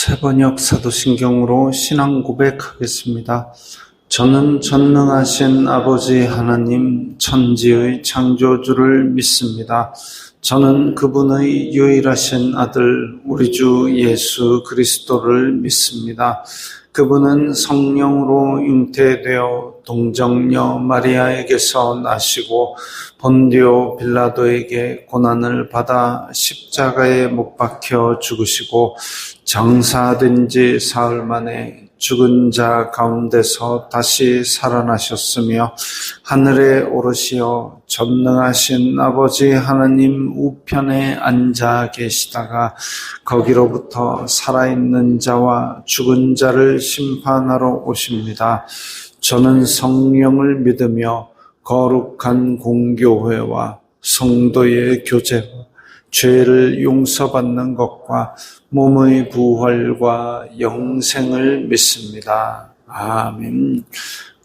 새번역 사도신경으로 신앙 고백하겠습니다. 저는 전능하신 아버지 하나님 천지의 창조주를 믿습니다. 저는 그분의 유일하신 아들 우리 주 예수 그리스도를 믿습니다. 그분은 성령으로 잉태되어 동정녀 마리아에게서 나시고 본디오 빌라도에게 고난을 받아 십자가에 못 박혀 죽으시고 장사된 지 사흘 만에 죽은 자 가운데서 다시 살아나셨으며 하늘에 오르시어 전능하신 아버지 하나님 우편에 앉아 계시다가 거기로부터 살아있는 자와 죽은 자를 심판하러 오십니다. 저는 성령을 믿으며 거룩한 공교회와 성도의 교제와 죄를 용서받는 것과 몸의 부활과 영생을 믿습니다. 아멘.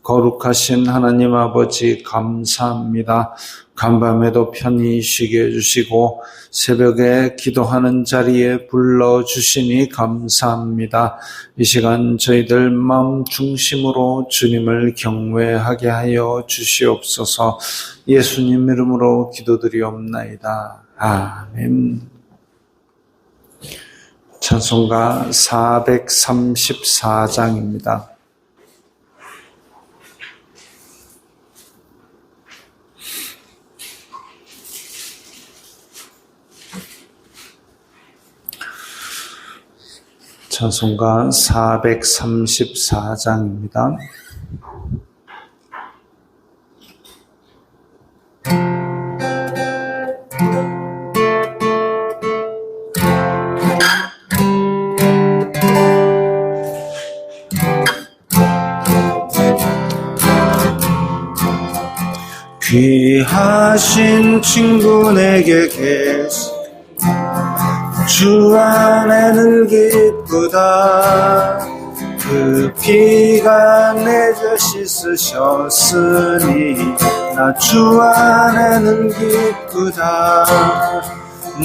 거룩하신 하나님 아버지 감사합니다. 간밤에도 편히 쉬게 해주시고 새벽에 기도하는 자리에 불러주시니 감사합니다. 이 시간 저희들 마음 중심으로 주님을 경외하게 하여 주시옵소서. 예수님 이름으로 기도드리옵나이다. 아멘. 찬송가 434장입니다. 찬송가 434장입니다. 귀하신 친구에게 계시 주 안에 늘 기쁘다. 그 피가 내 죄 씻으셨으니 나 주 안에 늘 기쁘다.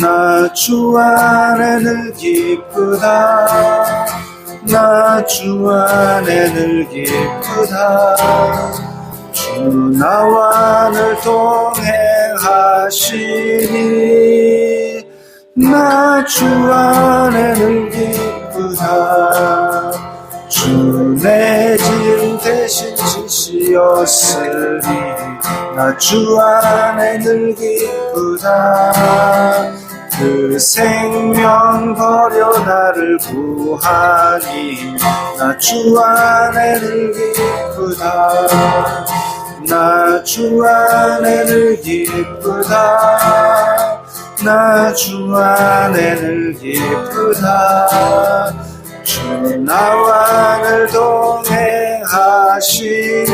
나 주 안에 늘 기쁘다. 나 주 안에 늘 기쁘다. 주 나와 늘 동행하시니 나 주 안에 늘 기쁘다. 주 내 짐 대신 지시었으니 나 주 안에 늘 기쁘다. 그 생명 버려 나를 구하니 나 주 안에 늘 기쁘다. 나 주 안에 늘 기쁘다. 나 주 안에 늘 기쁘다. 주 나와 늘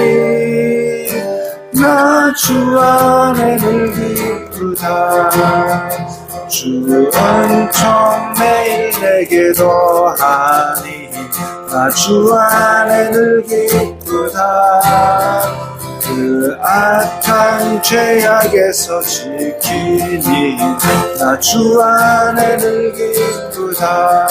동행하시니 나 주 안에 늘 기쁘다. 주 은총 매일 내게 더하니 나 주 안에 늘 기쁘다. 그 악한 죄악에서 지키니 나 주 안에 늘 기쁘다.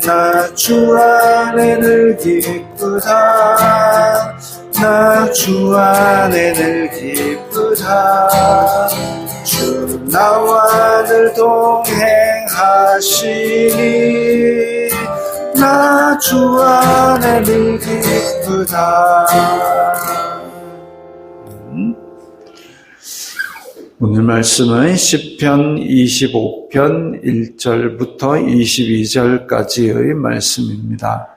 나 주 안에 늘 기쁘다. 나 주 안에 늘 기쁘다. 주 나와 늘 동행하시니 나 주 안에 늘 기쁘다. 오늘 말씀은 시편 25편 1절부터 22절까지의 말씀입니다.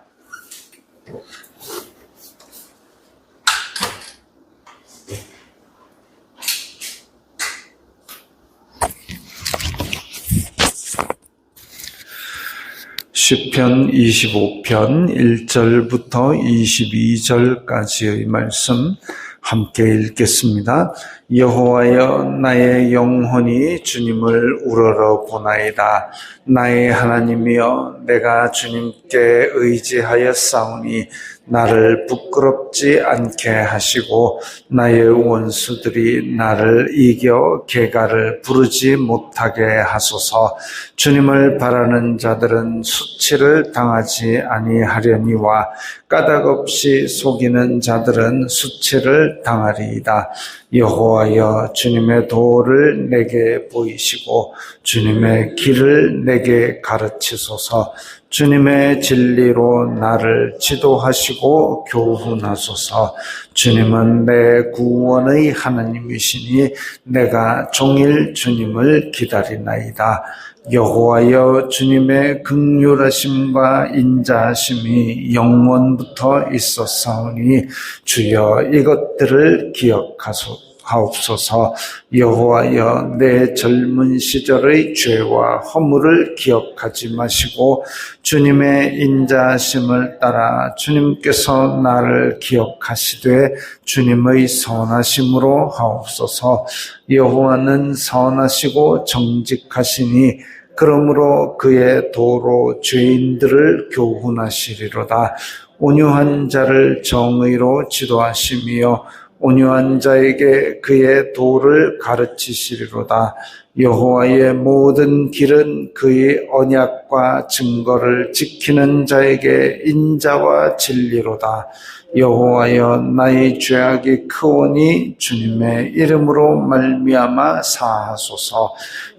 시편 25편 1절부터 22절까지의 말씀 함께 읽겠습니다. 여호와여 나의 영혼이 주님을 우러러 보나이다. 나의 하나님이여 내가 주님께 의지하였사오니 나를 부끄럽지 않게 하시고 나의 원수들이 나를 이겨 개가를 부르지 못하게 하소서. 주님을 바라는 자들은 수치를 당하지 아니하려니와 까닭없이 속이는 자들은 수치를 당하리이다. 여호와여, 주님의 도를 내게 보이시고 주님의 길을 내게 가르치소서. 주님의 진리로 나를 지도하시고 교훈하소서. 주님은 내 구원의 하나님이시니 내가 종일 주님을 기다리나이다. 여호와여, 주님의 긍휼하심과 인자하심이 영원부터 있었사오니 주여 이것들을 기억하옵소서. 여호와여, 내 젊은 시절의 죄와 허물을 기억하지 마시고 주님의 인자하심을 따라 주님께서 나를 기억하시되 주님의 선하심으로 하옵소서. 여호와는 선하시고 정직하시니 그러므로 그의 도로 죄인들을 교훈하시리로다. 온유한 자를 정의로 지도하시며 온유한 자에게 그의 도를 가르치시리로다. 여호와의 모든 길은 그의 언약과 증거를 지키는 자에게 인자와 진리로다. 여호와여, 나의 죄악이 크오니 주님의 이름으로 말미암아 사하소서.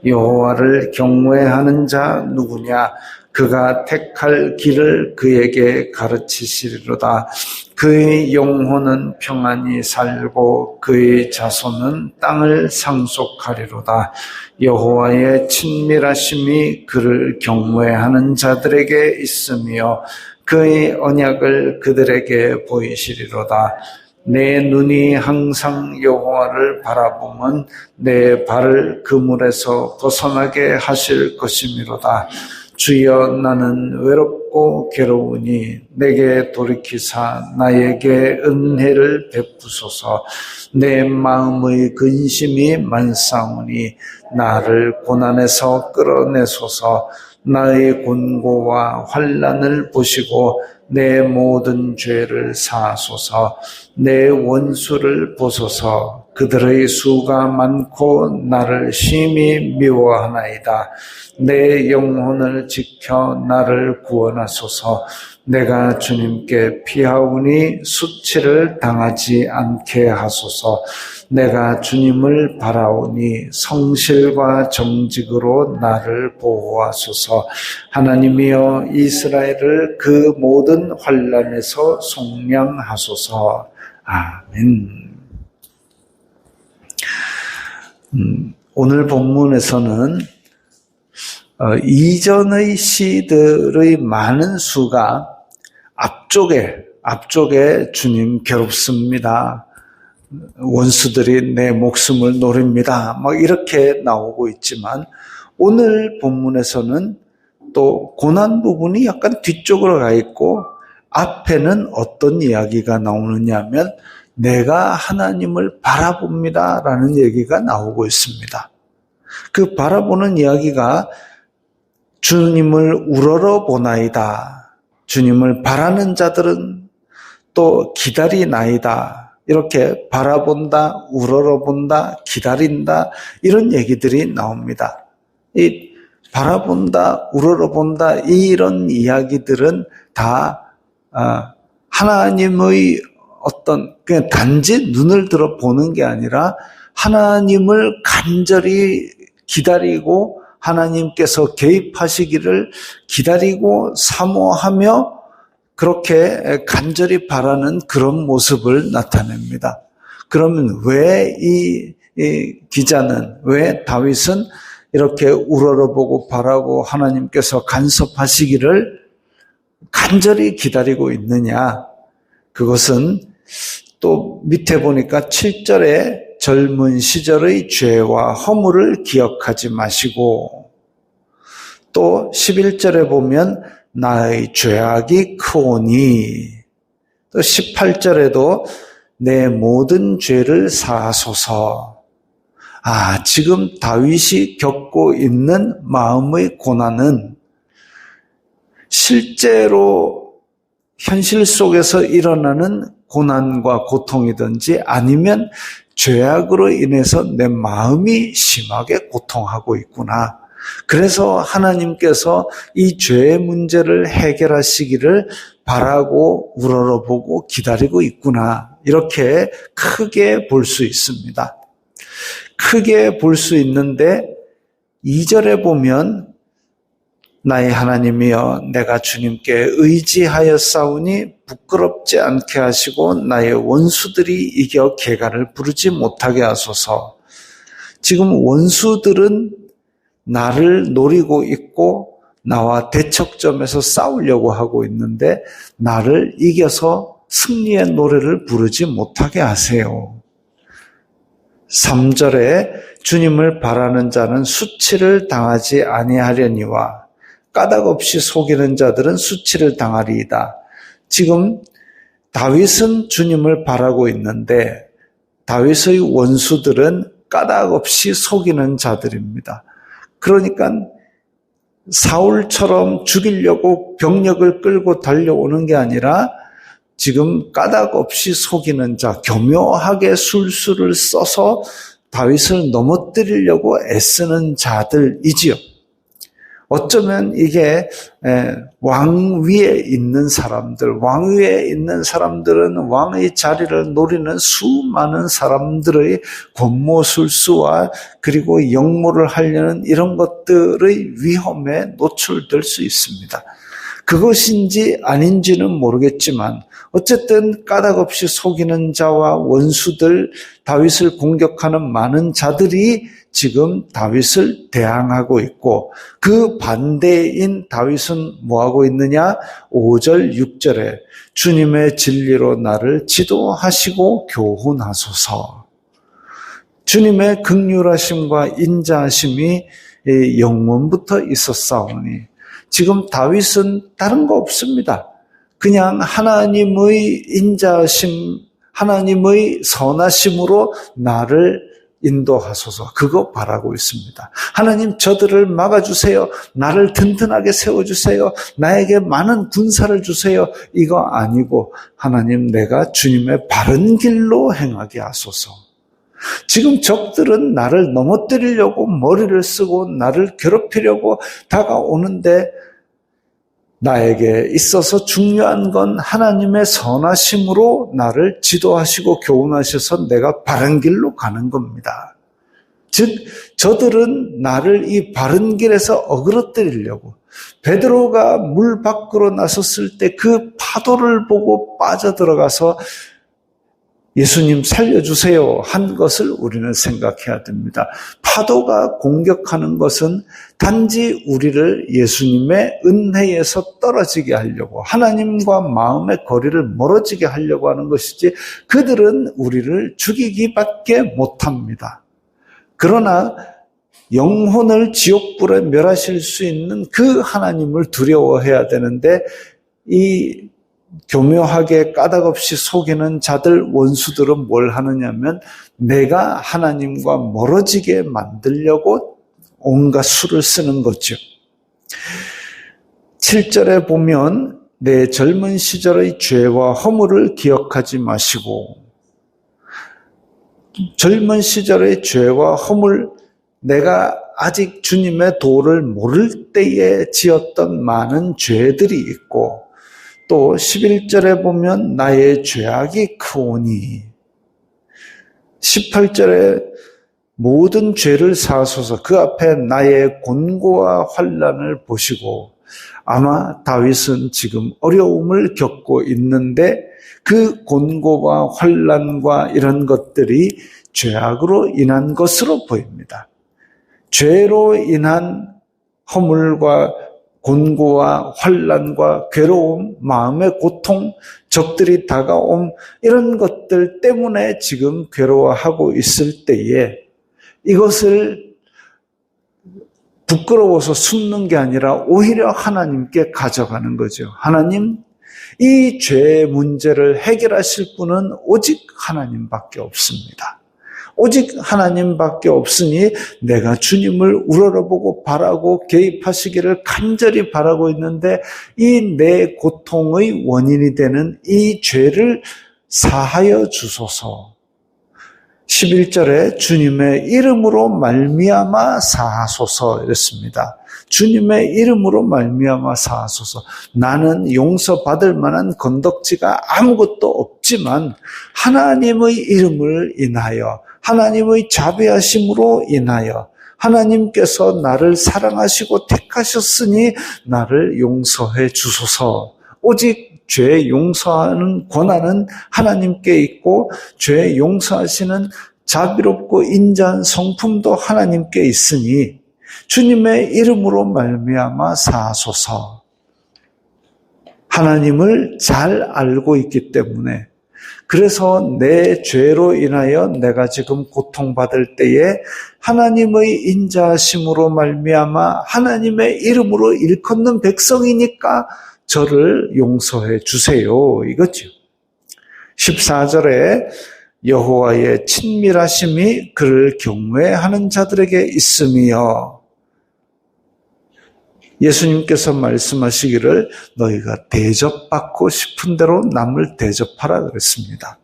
여호와를 경외하는 자 누구냐? 그가 택할 길을 그에게 가르치시리로다. 그의 영혼은 평안히 살고 그의 자손은 땅을 상속하리로다. 여호와의 친밀하심이 그를 경외하는 자들에게 있으며 그의 언약을 그들에게 보이시리로다. 내 눈이 항상 여호와를 바라보면 내 발을 그물에서 벗어나게 하실 것이미로다. 주여, 나는 외롭고 괴로우니 내게 돌이키사 나에게 은혜를 베푸소서. 내 마음의 근심이 많사오니 나를 고난에서 끌어내소서. 나의 곤고와 환난을 보시고 내 모든 죄를 사하소서. 내 원수를 보소서. 그들의 수가 많고 나를 심히 미워하나이다. 내 영혼을 지켜 나를 구원하소서. 내가 주님께 피하오니 수치를 당하지 않게 하소서. 내가 주님을 바라오니 성실과 정직으로 나를 보호하소서. 하나님이여, 이스라엘을 그 모든 환난에서 속량하소서. 아멘. 오늘 본문에서는 이전의 시들의 많은 수가 앞쪽에 주님 괴롭습니다. 원수들이 내 목숨을 노립니다. 막 이렇게 나오고 있지만 오늘 본문에서는 또 고난 부분이 약간 뒤쪽으로 가 있고 앞에는 어떤 이야기가 나오느냐 하면 내가 하나님을 바라봅니다 라는 얘기가 나오고 있습니다. 그 바라보는 이야기가 주님을 우러러 보나이다. 주님을 바라는 자들은 또 기다리나이다. 이렇게 바라본다, 우러러본다, 기다린다 이런 얘기들이 나옵니다. 이 바라본다, 우러러본다 이런 이야기들은 다 하나님의 어떤 그냥 단지 눈을 들어 보는 게 아니라 하나님을 간절히 기다리고 하나님께서 개입하시기를 기다리고 사모하며 그렇게 간절히 바라는 그런 모습을 나타냅니다. 그러면 왜 이 기자는, 왜 다윗은 이렇게 우러러보고 바라고 하나님께서 간섭하시기를 간절히 기다리고 있느냐? 그것은 또 밑에 보니까 7절에 젊은 시절의 죄와 허물을 기억하지 마시고 또 11절에 보면 나의 죄악이 크오니 또 18절에도 내 모든 죄를 사하소서. 지금 다윗이 겪고 있는 마음의 고난은 실제로 현실 속에서 일어나는 고난과 고통이든지 아니면 죄악으로 인해서 내 마음이 심하게 고통하고 있구나. 그래서 하나님께서 이 죄의 문제를 해결하시기를 바라고 우러러보고 기다리고 있구나. 이렇게 크게 볼 수 있습니다. 크게 볼 수 있는데 2절에 보면 나의 하나님이여 내가 주님께 의지하였사오니 부끄럽지 않게 하시고 나의 원수들이 이겨 개가를 부르지 못하게 하소서. 지금 원수들은 나를 노리고 있고 나와 대척점에서 싸우려고 하고 있는데 나를 이겨서 승리의 노래를 부르지 못하게 하세요. 3절에 주님을 바라는 자는 수치를 당하지 아니하려니와 까닭 없이 속이는 자들은 수치를 당하리이다. 지금 다윗은 주님을 바라고 있는데 다윗의 원수들은 까닭 없이 속이는 자들입니다. 그러니까 사울처럼 죽이려고 병력을 끌고 달려오는 게 아니라 지금 까닭 없이 속이는 자, 교묘하게 술수를 써서 다윗을 넘어뜨리려고 애쓰는 자들이지요. 어쩌면 이게 왕 위에 있는 사람들, 왕 위에 있는 사람들은 왕의 자리를 노리는 수많은 사람들의 권모술수와 그리고 역모를 하려는 이런 것들의 위험에 노출될 수 있습니다. 그것인지 아닌지는 모르겠지만 어쨌든 까닭 없이 속이는 자와 원수들, 다윗을 공격하는 많은 자들이 지금 다윗을 대항하고 있고 그 반대인 다윗은 뭐하고 있느냐? 5절, 6절에 주님의 진리로 나를 지도하시고 교훈하소서. 주님의 긍휼하심과 인자하심이 영원부터 있었사오니 지금 다윗은 다른 거 없습니다. 그냥 하나님의 인자하심, 하나님의 선하심으로 나를 인도하소서. 그거 바라고 있습니다. 하나님 저들을 막아주세요. 나를 든든하게 세워주세요. 나에게 많은 군사를 주세요. 이거 아니고 하나님 내가 주님의 바른 길로 행하게 하소서. 지금 적들은 나를 넘어뜨리려고 머리를 쓰고 나를 괴롭히려고 다가오는데 나에게 있어서 중요한 건 하나님의 선하심으로 나를 지도하시고 교훈하셔서 내가 바른 길로 가는 겁니다. 즉 저들은 나를 이 바른 길에서 어그러뜨리려고 베드로가 물 밖으로 나섰을 때 그 파도를 보고 빠져들어가서 예수님 살려주세요 한 것을 우리는 생각해야 됩니다. 파도가 공격하는 것은 단지 우리를 예수님의 은혜에서 떨어지게 하려고 하나님과 마음의 거리를 멀어지게 하려고 하는 것이지 그들은 우리를 죽이기밖에 못합니다. 그러나 영혼을 지옥불에 멸하실 수 있는 그 하나님을 두려워해야 되는데 이 교묘하게 까닭 없이 속이는 자들 원수들은 뭘 하느냐면 내가 하나님과 멀어지게 만들려고 온갖 수를 쓰는 거죠. 7절에 보면 내 젊은 시절의 죄와 허물을 기억하지 마시고 젊은 시절의 죄와 허물 내가 아직 주님의 도를 모를 때에 지었던 많은 죄들이 있고 또 11절에 보면 나의 죄악이 크오니 18절에 모든 죄를 사하소서 그 앞에 나의 곤고와 환난을 보시고 아마 다윗은 지금 어려움을 겪고 있는데 그 곤고와 환난과 이런 것들이 죄악으로 인한 것으로 보입니다. 죄로 인한 허물과 곤고와 환난과 괴로움, 마음의 고통, 적들이 다가옴 이런 것들 때문에 지금 괴로워하고 있을 때에 이것을 부끄러워서 숨는 게 아니라 오히려 하나님께 가져가는 거죠. 하나님, 이 죄의 문제를 해결하실 분은 오직 하나님밖에 없습니다. 오직 하나님밖에 없으니 내가 주님을 우러러보고 바라고 개입하시기를 간절히 바라고 있는데 이 내 고통의 원인이 되는 이 죄를 사하여 주소서. 11절에 주님의 이름으로 말미암아 사하소서 이랬습니다. 주님의 이름으로 말미암아 사하소서. 나는 용서받을 만한 건덕지가 아무것도 없지만 하나님의 이름을 인하여 하나님의 자비하심으로 인하여 하나님께서 나를 사랑하시고 택하셨으니 나를 용서해 주소서. 오직 죄 용서하는 권한은 하나님께 있고 죄 용서하시는 자비롭고 인자한 성품도 하나님께 있으니 주님의 이름으로 말미암아 사하소서. 하나님을 잘 알고 있기 때문에 그래서 내 죄로 인하여 내가 지금 고통받을 때에 하나님의 인자하심으로 말미암아 하나님의 이름으로 일컫는 백성이니까 저를 용서해 주세요. 이거죠. 14절에 여호와의 친밀하심이 그를 경외하는 자들에게 있으며 예수님께서 말씀하시기를 너희가 대접받고 싶은 대로 남을 대접하라 그랬습니다.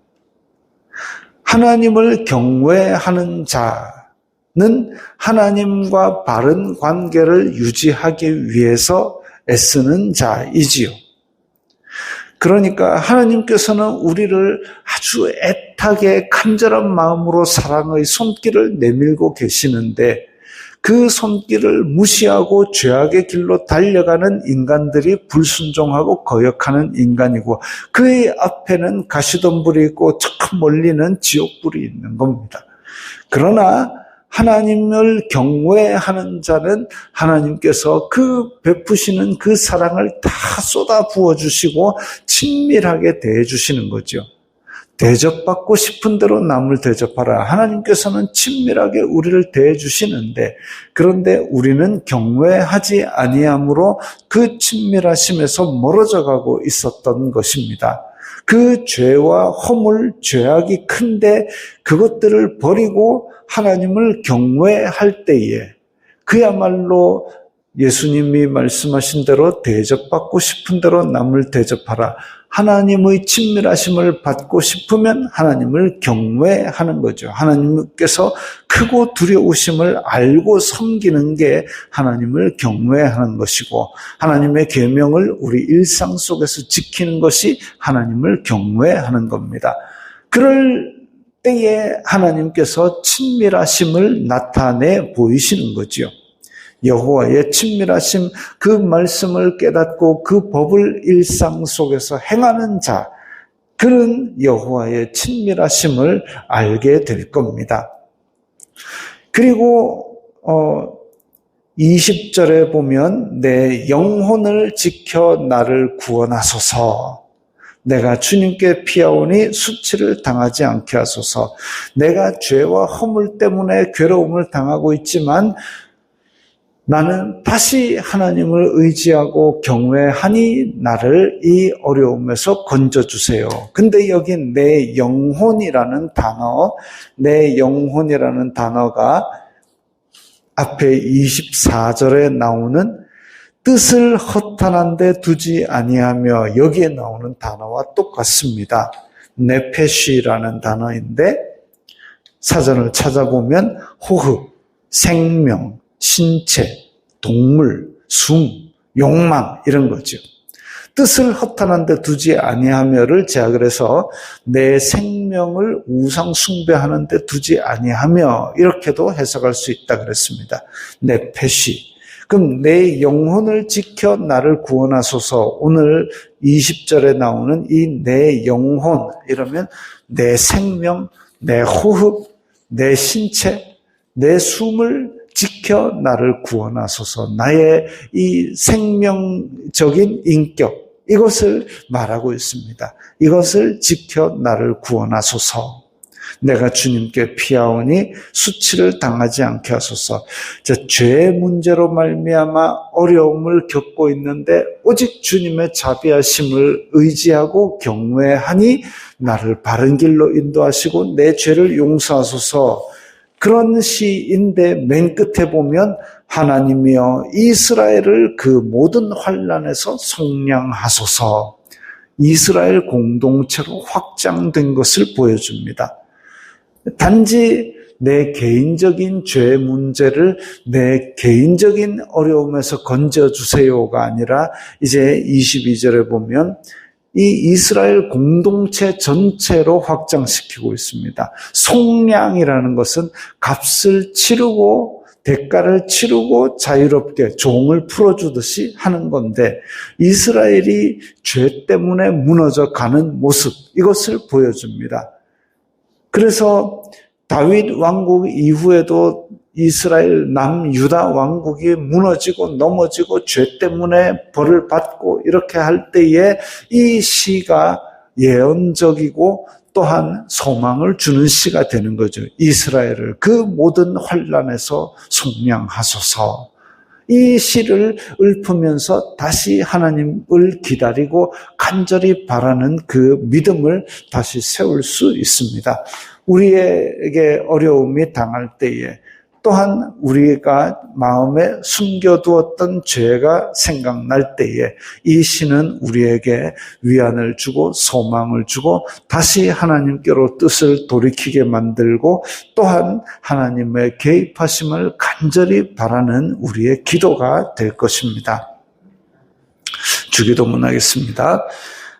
하나님을 경외하는 자는 하나님과 바른 관계를 유지하기 위해서 애쓰는 자이지요. 그러니까 하나님께서는 우리를 아주 애타게 간절한 마음으로 사랑의 손길을 내밀고 계시는데 그 손길을 무시하고 죄악의 길로 달려가는 인간들이 불순종하고 거역하는 인간이고 그의 앞에는 가시덤불이 있고 저 멀리는 지옥불이 있는 겁니다. 그러나 하나님을 경외하는 자는 하나님께서 그 베푸시는 그 사랑을 다 쏟아 부어주시고 친밀하게 대해주시는 거죠. 대접받고 싶은 대로 남을 대접하라. 하나님께서는 친밀하게 우리를 대해주시는데 그런데 우리는 경외하지 아니함으로 그 친밀하심에서 멀어져 가고 있었던 것입니다. 그 죄와 허물, 죄악이 큰데 그것들을 버리고 하나님을 경외할 때에 그야말로 예수님이 말씀하신 대로 대접받고 싶은 대로 남을 대접하라. 하나님의 친밀하심을 받고 싶으면 하나님을 경외하는 거죠. 하나님께서 크고 두려우심을 알고 섬기는 게 하나님을 경외하는 것이고 하나님의 계명을 우리 일상 속에서 지키는 것이 하나님을 경외하는 겁니다. 그럴 때에 하나님께서 친밀하심을 나타내 보이시는 거지요. 여호와의 친밀하심, 그 말씀을 깨닫고 그 법을 일상 속에서 행하는 자, 그런 여호와의 친밀하심을 알게 될 겁니다. 그리고 20절에 보면 내 영혼을 지켜 나를 구원하소서. 내가 주님께 피하오니 수치를 당하지 않게 하소서. 내가 죄와 허물 때문에 괴로움을 당하고 있지만 나는 다시 하나님을 의지하고 경외하니 나를 이 어려움에서 건져주세요. 근데 여기 내 영혼이라는 단어가 앞에 24절에 나오는 뜻을 허탄한 데 두지 아니하며 여기에 나오는 단어와 똑같습니다. 네페시라는 단어인데 사전을 찾아보면 호흡, 생명, 신체, 동물, 숨, 욕망 이런 거죠. 뜻을 허탄한 데 두지 아니하며를 제약을 해서 내 생명을 우상 숭배하는 데 두지 아니하며 이렇게도 해석할 수 있다 그랬습니다. 내 패시. 그럼 내 영혼을 지켜 나를 구원하소서. 오늘 20절에 나오는 이 내 영혼 이러면 내 생명, 내 호흡, 내 신체, 내 숨을 지켜 나를 구원하소서. 나의 이 생명적인 인격 이것을 말하고 있습니다. 이것을 지켜 나를 구원하소서. 내가 주님께 피하오니 수치를 당하지 않게 하소서. 죄 문제로 말미암아 어려움을 겪고 있는데 오직 주님의 자비하심을 의지하고 경외하니 나를 바른 길로 인도하시고 내 죄를 용서하소서. 그런 시인데 맨 끝에 보면 하나님이여 이스라엘을 그 모든 환난에서 속량하소서. 이스라엘 공동체로 확장된 것을 보여줍니다. 단지 내 개인적인 죄 문제를 내 개인적인 어려움에서 건져주세요가 아니라 이제 22절에 보면 이 이스라엘 공동체 전체로 확장시키고 있습니다. 속량이라는 것은 값을 치르고 대가를 치르고 자유롭게 종을 풀어주듯이 하는 건데 이스라엘이 죄 때문에 무너져 가는 모습, 이것을 보여줍니다. 그래서 다윗 왕국 이후에도 이스라엘 남유다 왕국이 무너지고 넘어지고 죄 때문에 벌을 받고 이렇게 할 때에 이 시가 예언적이고 또한 소망을 주는 시가 되는 거죠. 이스라엘을 그 모든 환난에서 속량하소서. 이 시를 읊으면서 다시 하나님을 기다리고 간절히 바라는 그 믿음을 다시 세울 수 있습니다. 우리에게 어려움이 당할 때에 또한 우리가 마음에 숨겨두었던 죄가 생각날 때에 이 시는 우리에게 위안을 주고 소망을 주고 다시 하나님께로 뜻을 돌이키게 만들고 또한 하나님의 개입하심을 간절히 바라는 우리의 기도가 될 것입니다. 주기도문 하겠습니다.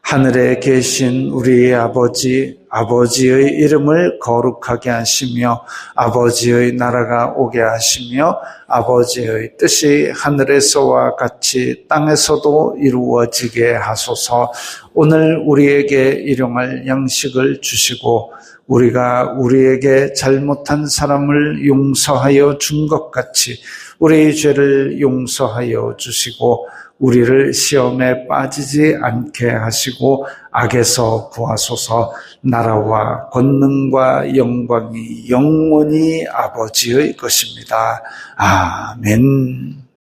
하늘에 계신 우리 아버지의 이름을 거룩하게 하시며 아버지의 나라가 오게 하시며 아버지의 뜻이 하늘에서와 같이 땅에서도 이루어지게 하소서. 오늘 우리에게 일용할 양식을 주시고 우리가 우리에게 잘못한 사람을 용서하여 준 것 같이 우리의 죄를 용서하여 주시고 우리를 시험에 빠지지 않게 하시고 악에서 구하소서. 나라와 권능과 영광이 영원히 아버지의 것입니다. 아멘.